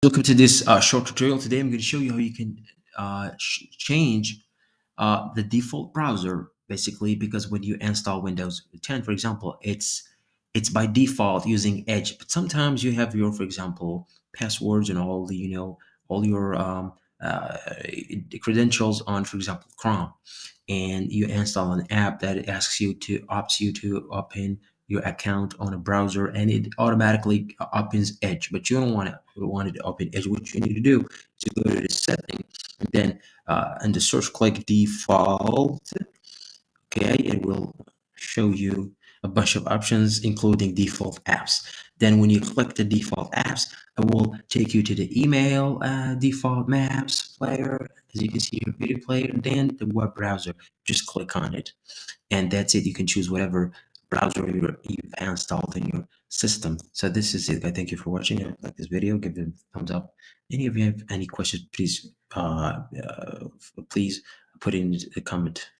Welcome to this short tutorial. Today I'm going to show you how you can change the default browser, basically, because when you install Windows 10, for example, it's by default using Edge, but sometimes you have your, for example, passwords and all the all your credentials on, for example, Chrome, and you install an app that opts you to open your account on a browser, and it automatically opens Edge, but you don't want it to open Edge. What you need to do is to go to the setting, and then in the search, click default. Okay, it will show you a bunch of options, including default apps. Then when you click the default apps, it will take you to the email default maps player, as you can see your video player, then the web browser. Just click on it, and that's it. You can choose whatever browser you've installed in your system. So this is it. I thank you for watching. If you like this video, give it a thumbs up. Any of you have any questions, please put it in the comment.